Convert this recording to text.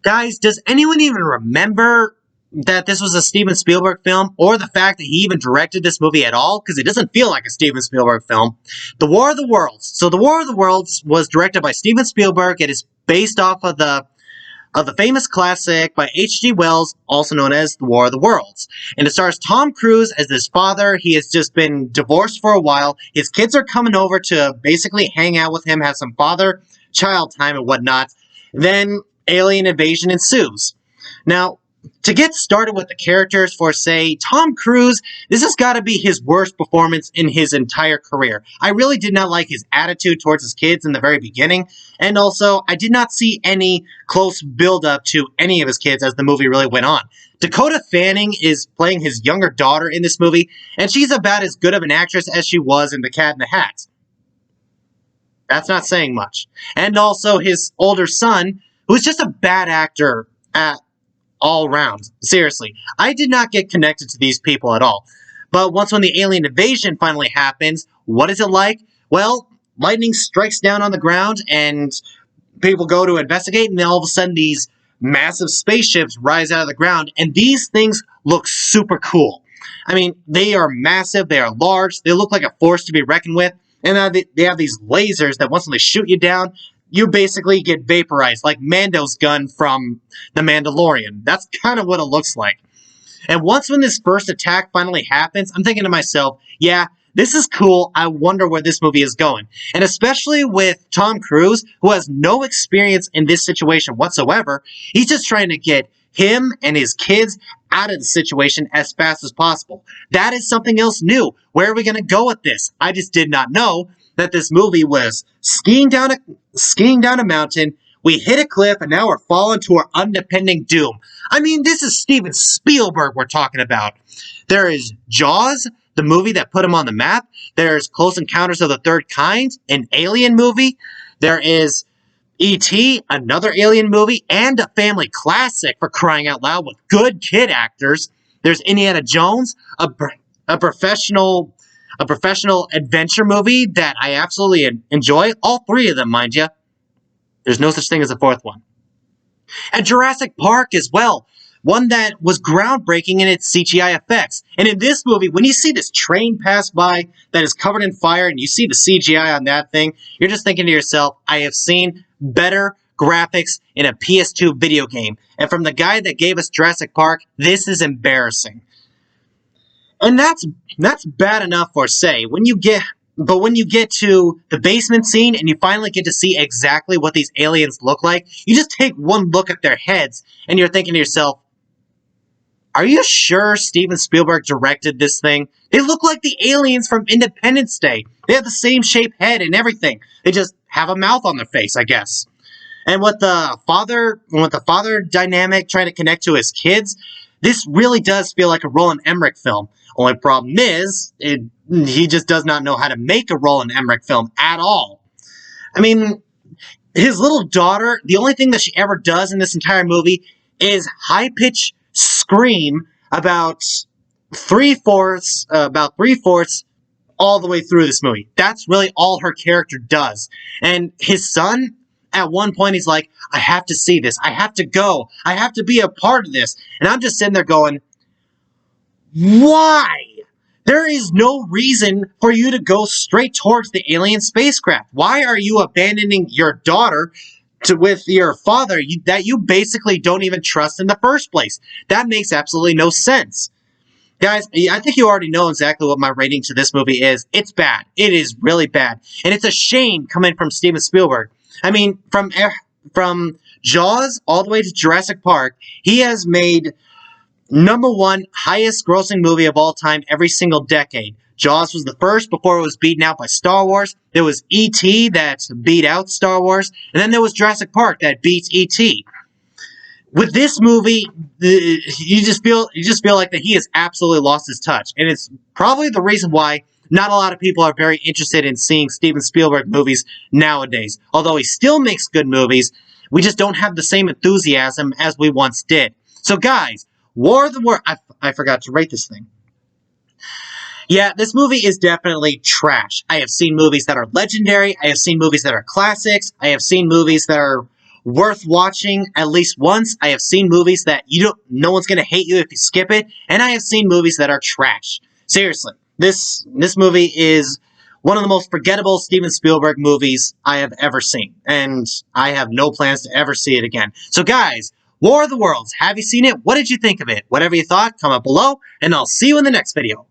Guys, does anyone even remember that this was a Steven Spielberg film, or the fact that he even directed this movie at all? Because it doesn't feel like a Steven Spielberg film. The War of the Worlds. So, The War of the Worlds was directed by Steven Spielberg. It is based off of the famous classic by H.G. Wells, also known as The War of the Worlds. And it stars Tom Cruise as this father. He has just been divorced for a while. His kids are coming over to basically hang out with him, have some father-child time and whatnot. Then alien invasion ensues. Now, to get started with the characters for, say, Tom Cruise, this has got to be his worst performance in his entire career. I really did not like his attitude towards his kids in the very beginning, and also, I did not see any close build-up to any of his kids as the movie really went on. Dakota Fanning is playing his younger daughter in this movie, and she's about as good of an actress as she was in The Cat in the Hat. That's not saying much. And also, his older son, who's just a bad actor at all round. Seriously, I did not get connected to these people at all. But when the alien invasion finally happens, what is it like? Well, lightning strikes down on the ground and people go to investigate, and then all of a sudden these massive spaceships rise out of the ground, and these things look super cool. I mean, they are massive, they are large, they look like a force to be reckoned with, and they have these lasers that once they shoot you down, you basically get vaporized, like Mando's gun from The Mandalorian. That's kind of what it looks like. And when this first attack finally happens, I'm thinking to myself, yeah, this is cool. I wonder where this movie is going. And especially with Tom Cruise, who has no experience in this situation whatsoever, he's just trying to get him and his kids out of the situation as fast as possible. That is something else new. Where are we going to go with this? I just did not know that this movie was skiing down a mountain, we hit a cliff, and now we're falling to our unimpending doom. I mean, this is Steven Spielberg we're talking about. There is Jaws, the movie that put him on the map. There's Close Encounters of the Third Kind, an alien movie. There is E.T., another alien movie, and a family classic, for crying out loud, with good kid actors. There's Indiana Jones, a professional adventure movie that I absolutely enjoy. All three of them, mind you. There's no such thing as a fourth one. And Jurassic Park as well. One that was groundbreaking in its CGI effects. And in this movie, when you see this train pass by that is covered in fire and you see the CGI on that thing, you're just thinking to yourself, I have seen better graphics in a PS2 video game. And from the guy that gave us Jurassic Park, this is embarrassing. And that's bad enough for, say, when you get to the basement scene and you finally get to see exactly what these aliens look like, you just take one look at their heads and you're thinking to yourself, are you sure Steven Spielberg directed this thing? They look like the aliens from Independence Day. They have the same shaped head and everything. They just have a mouth on their face, I guess. And with the father dynamic trying to connect to his kids, this really does feel like a Roland Emmerich film. Only problem is, he just does not know how to make a Roland Emmerich film at all. I mean, his little daughter, the only thing that she ever does in this entire movie is high-pitched scream about three-fourths all the way through this movie. That's really all her character does. And his son, at one point, he's like, I have to see this. I have to go. I have to be a part of this. And I'm just sitting there going, why? There is no reason for you to go straight towards the alien spacecraft. Why are you abandoning your daughter with your father that you basically don't even trust in the first place? That makes absolutely no sense. Guys, I think you already know exactly what my rating to this movie is. It's bad. It is really bad. And it's a shame coming from Steven Spielberg. I mean, from Jaws all the way to Jurassic Park, he has made #1 highest grossing movie of all time every single decade. Jaws was the first before it was beaten out by Star Wars. There was E.T. that beat out Star Wars. And then there was Jurassic Park that beats E.T. With this movie, you just feel like that he has absolutely lost his touch. And it's probably the reason why not a lot of people are very interested in seeing Steven Spielberg movies nowadays. Although he still makes good movies, we just don't have the same enthusiasm as we once did. So guys, War of the Worlds. I forgot to rate this thing. Yeah, this movie is definitely trash. I have seen movies that are legendary. I have seen movies that are classics. I have seen movies that are worth watching at least once. I have seen movies that no one's gonna hate you if you skip it, and I have seen movies that are trash. Seriously, this movie is one of the most forgettable Steven Spielberg movies I have ever seen, and I have no plans to ever see it again. So guys, War of the Worlds, have you seen it? What did you think of it? Whatever you thought, comment below, and I'll see you in the next video.